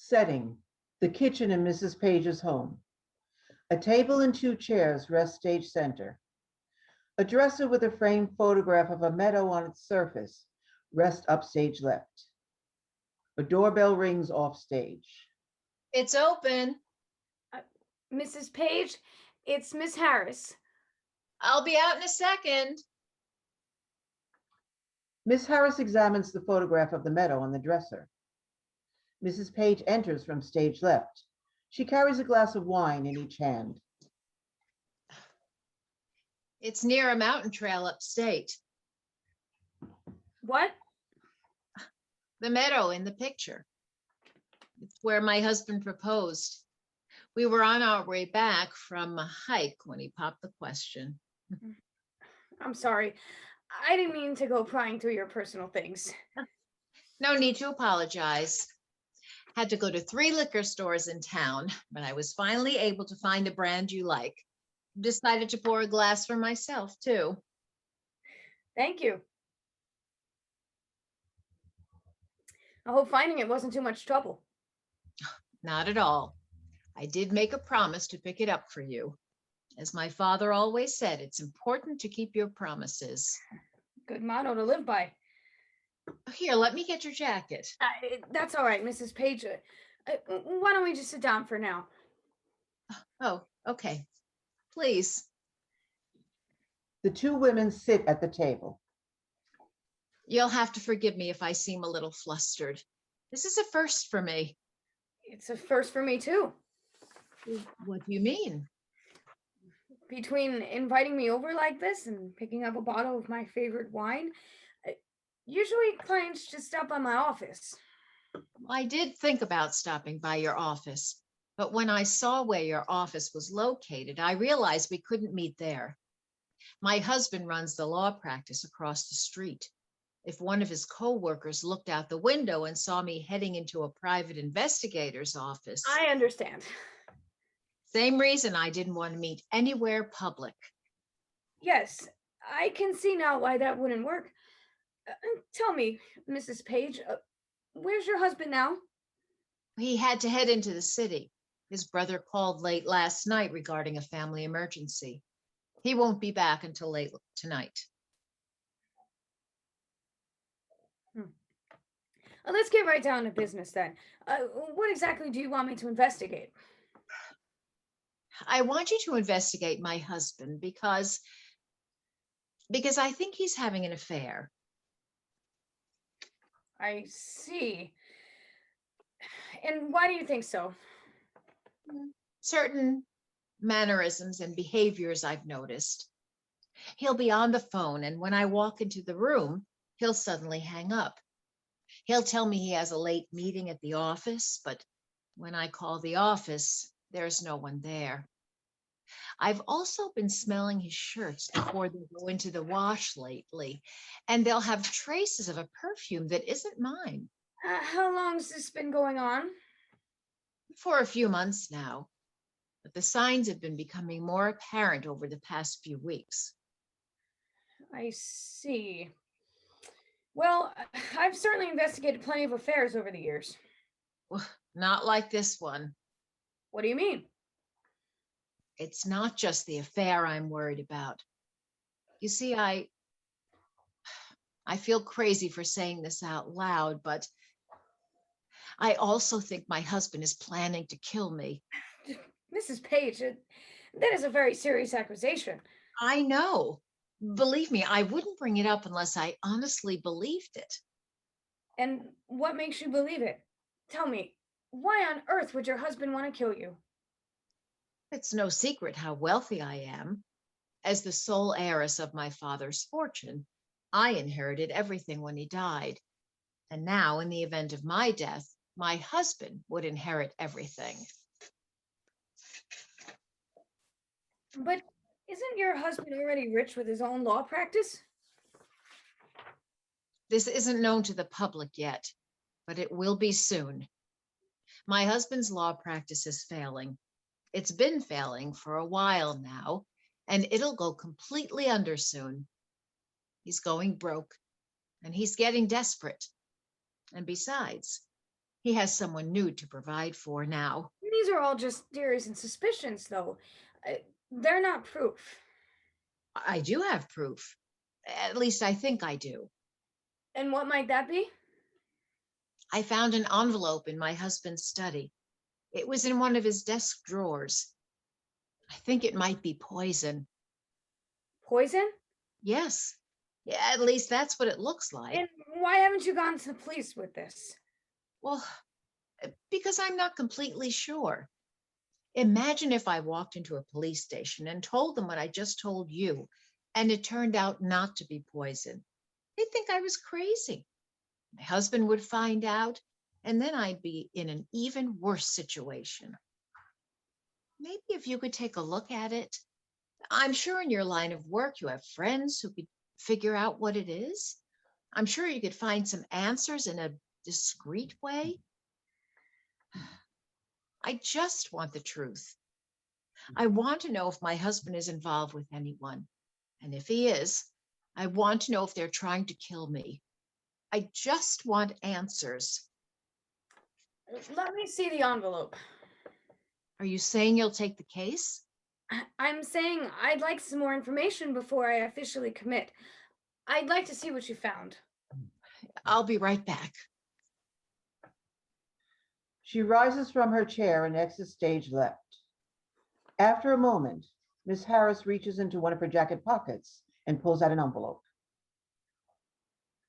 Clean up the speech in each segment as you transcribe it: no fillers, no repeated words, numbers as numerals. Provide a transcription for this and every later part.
Setting, the kitchen in Mrs. Page's home. A table and two chairs rest stage center. A dresser with a framed photograph of a meadow on its surface rests upstage left. A doorbell rings off stage. It's open. Mrs. Page, it's Miss Harris. I'll be out in a second. Miss Harris examines the photograph of the meadow on the dresser. Mrs. Page enters from stage left. She carries a glass of wine in each hand. It's near a mountain trail upstate. What? The meadow in the picture. It's where my husband proposed. We were on our way back from a hike when he popped the question. I'm sorry. I didn't mean to go prying through your personal things. No need to apologize. Had to go to 3 liquor stores in town, but I was finally able to find a brand you like. Decided to pour a glass for myself, too. Thank you. I hope finding it wasn't too much trouble. Not at all. I did make a promise to pick it up for you. As my father always said, it's important to keep your promises. Good motto to live by. Here, let me get your jacket. That's all right, Mrs. Page. Why don't we just sit down for now? Oh, okay. Please. The two women sit at the table. You'll have to forgive me if I seem a little flustered. This is a first for me. It's a first for me, too. What do you mean? Between inviting me over like this and picking up a bottle of my favorite wine, usually clients just stop by my office. I did think about stopping by your office, but when I saw where your office was located, I realized we couldn't meet there. My husband runs the law practice across the street. If one of his co-workers looked out the window and saw me heading into a private investigator's office. I understand. Same reason I didn't want to meet anywhere public. Yes, I can see now why that wouldn't work. Tell me, Mrs. Page, where's your husband now? He had to head into the city. His brother called late last night regarding a family emergency. He won't be back until late tonight. Let's get right down to business then. What exactly do you want me to investigate? I want you to investigate my husband because I think he's having an affair. I see. And why do you think so? Certain mannerisms and behaviors I've noticed. He'll be on the phone, and when I walk into the room, he'll suddenly hang up. He'll tell me he has a late meeting at the office, but when I call the office, there's no one there. I've also been smelling his shirts before they go into the wash lately, and they'll have traces of a perfume that isn't mine. How long's this been going on? For a few months now, but the signs have been becoming more apparent over the past few weeks. I see. Well, I've certainly investigated plenty of affairs over the years. Well, not like this one. What do you mean? It's not just the affair I'm worried about. You see, I feel crazy for saying this out loud, but I also think my husband is planning to kill me. Mrs. Page, that is a very serious accusation. I know. Believe me, I wouldn't bring it up unless I honestly believed it. And what makes you believe it? Tell me, why on earth would your husband want to kill you? It's no secret how wealthy I am. As the sole heiress of my father's fortune, I inherited everything when he died. And now, in the event of my death, my husband would inherit everything. But isn't your husband already rich with his own law practice? This isn't known to the public yet, but it will be soon. My husband's law practice is failing. It's been failing for a while now, and it'll go completely under soon. He's going broke, and he's getting desperate. And besides, He has someone new to provide for now. These are all just theories and suspicions, though. Uh, they're not proof. I do have proof. At least I think I do. And what might that be? I found an envelope in my husband's study. It was in one of his desk drawers. I think it might be poison. Poison? Yes. Yeah, at least that's what it looks like. And why haven't you gone to the police with this? Well, because I'm not completely sure. Imagine if I walked into a police station and told them what I just told you, and it turned out not to be poison. They'd think I was crazy. My husband would find out, and then I'd be in an even worse situation. Maybe if you could take a look at it. I'm sure in your line of work you have friends who could figure out what it is. I'm sure you could find some answers in a discreet way. I just want the truth. I want to know if my husband is involved with anyone. And if he is, I want to know if they're trying to kill me. I just want answers. Let me see the envelope. Are you saying you'll take the case? I'm saying I'd like some more information before I officially commit. I'd like to see what you found. I'll be right back. She rises from her chair and exits stage left. After a moment, Miss Harris reaches into one of her jacket pockets and pulls out an envelope.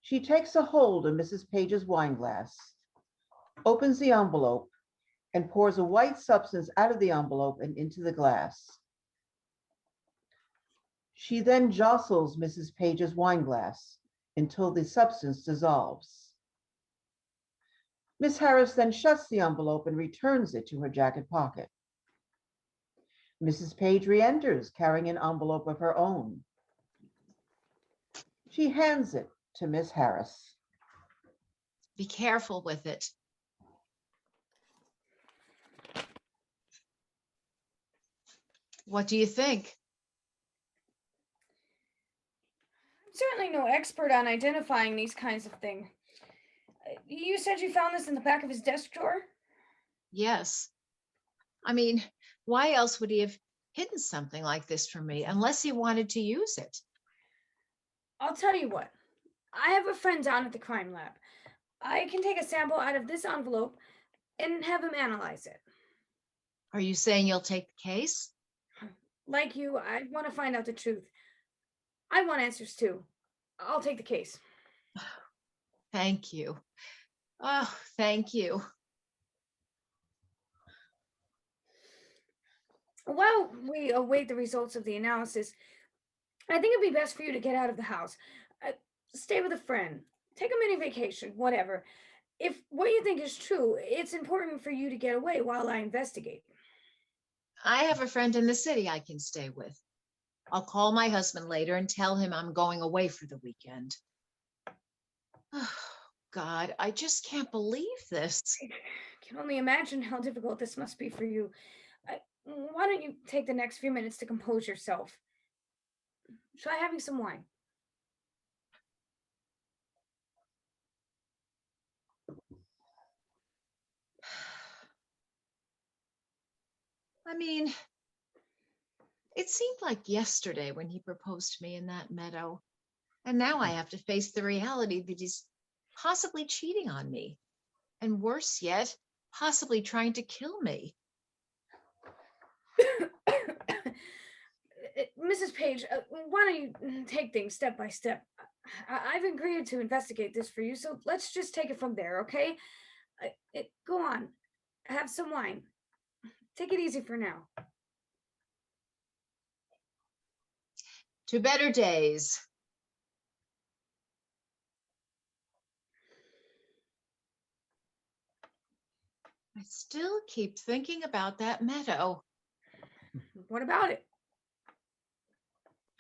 She takes a hold of Mrs. Page's wine glass, opens the envelope, and pours a white substance out of the envelope and into the glass. She then jostles Mrs. Page's wine glass until the substance dissolves. Miss Harris then shuts the envelope and returns it to her jacket pocket. Mrs. Page re-enters carrying an envelope of her own. She hands it to Miss Harris. Be careful with it. What do you think? I'm certainly no expert on identifying these kinds of things. You said you found this in the back of his desk drawer? Yes. I mean, why else would he have hidden something like this from me unless he wanted to use it? I'll tell you what. I have a friend down at the crime lab. I can take a sample out of this envelope and have him analyze it. Are you saying you'll take the case? Like you, I want to find out the truth. I want answers too. I'll take the case. Thank you. Oh, thank you. While we await the results of the analysis, I think it'd be best for you to get out of the house. Stay with a friend. Take a mini vacation, whatever. If what you think is true, it's important for you to get away while I investigate. I have a friend in the city I can stay with. I'll call my husband later and tell him I'm going away for the weekend. Oh, God, I just can't believe this. I can only imagine how difficult this must be for you. Why don't you take the next few minutes to compose yourself? Try having some wine. I mean, it seemed like yesterday when he proposed to me in that meadow. And now I have to face the reality that he's possibly cheating on me. And worse yet, possibly trying to kill me. Mrs. Page, why don't you take things step by step? I've agreed to investigate this for you, so let's just take it from there, okay? Go on. Have some wine. Take it easy for now. To better days. I still keep thinking about that meadow. What about it?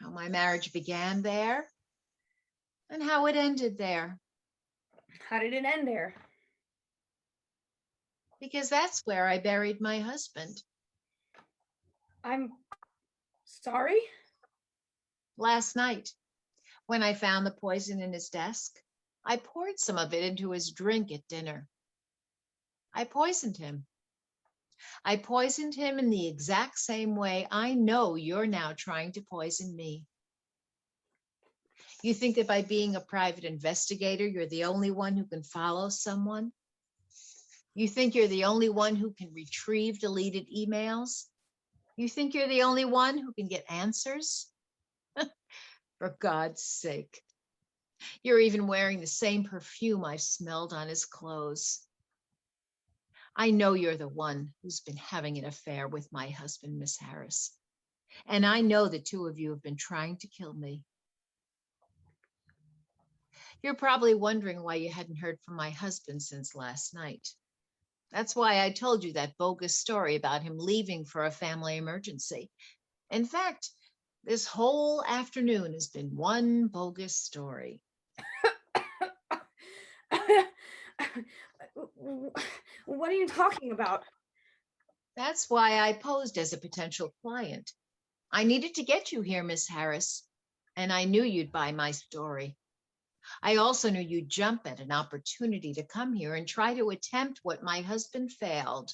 How my marriage began there and how it ended there. How did it end there? Because that's where I buried my husband. I'm sorry? Last night, when I found the poison in his desk, I poured some of it into his drink at dinner. I poisoned him. I poisoned him in the exact same way I know you're now trying to poison me. You think that by being a private investigator, you're the only one who can follow someone? You think you're the only one who can retrieve deleted emails? You think you're the only one who can get answers? For God's sake. You're even wearing the same perfume I've smelled on his clothes. I know you're the one who's been having an affair with my husband, Miss Harris. And I know the two of you have been trying to kill me. You're probably wondering why you hadn't heard from my husband since last night. That's why I told you that bogus story about him leaving for a family emergency. In fact, this whole afternoon has been one bogus story. What are you talking about? That's why I posed as a potential client. I needed to get you here, Miss Harris, and I knew you'd buy my story. I also knew you'd jump at an opportunity to come here and try to attempt what my husband failed.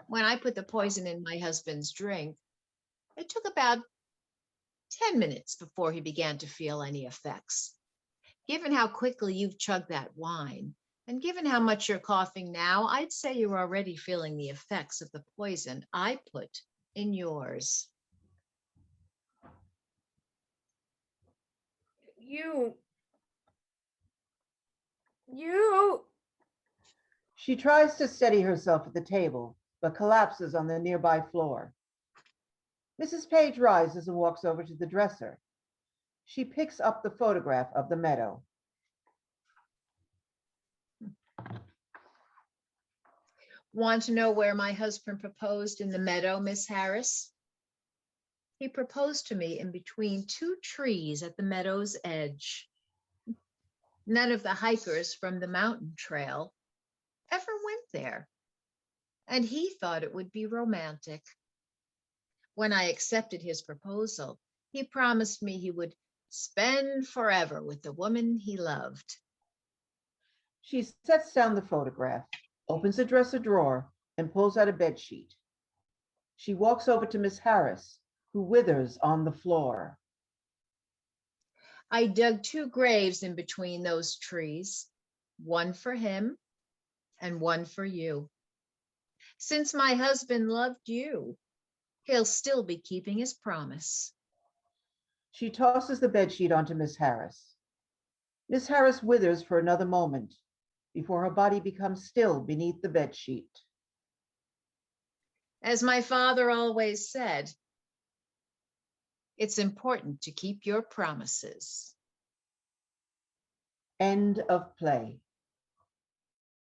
When I put the poison in my husband's drink, it took about 10 minutes before he began to feel any effects. Given how quickly you've chugged that wine, and given how much you're coughing now, I'd say you're already feeling the effects of the poison I put in yours. You. She tries to steady herself at the table, but collapses on the nearby floor. Mrs. Page rises and walks over to the dresser. She picks up the photograph of the meadow. Want to know where my husband proposed in the meadow, Miss Harris? He proposed to me in between two trees at the meadow's edge. None of the hikers from the mountain trail ever went there, and he thought it would be romantic. When I accepted his proposal, he promised me he would spend forever with the woman he loved. She sets down the photograph, opens a dresser drawer, and pulls out a bedsheet. She walks over to Miss Harris, who withers on the floor. I dug two graves in between those trees, one for him and one for you. Since my husband loved you, he'll still be keeping his promise. She tosses the bedsheet onto Miss Harris. Miss Harris withers for another moment before her body becomes still beneath the bedsheet. As my father always said, it's important to keep your promises. End of play.